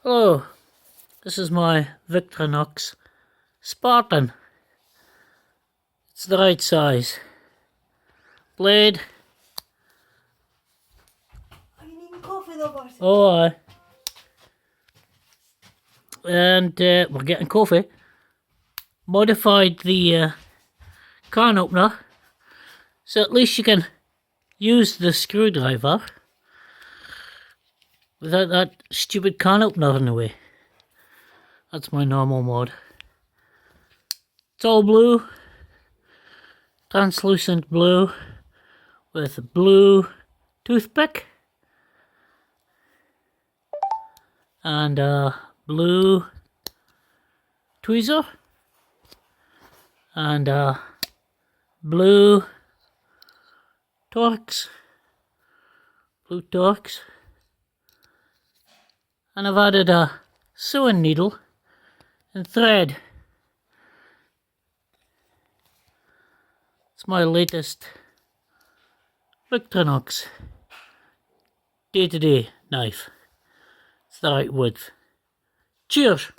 Hello, this is my Victorinox Spartan. It's the right size. Blade. Are you needing coffee though, Bart? Oh, aye. And we're getting coffee. Modified the can opener so at least you can use the screwdriver without that stupid can opener in the way. That's my normal mode. It's all blue, translucent blue with a blue toothpick and a blue tweezer and a blue Torx, and I've added a sewing needle and thread. It's my latest Victorinox day-to-day knife. It's the right width. Cheers!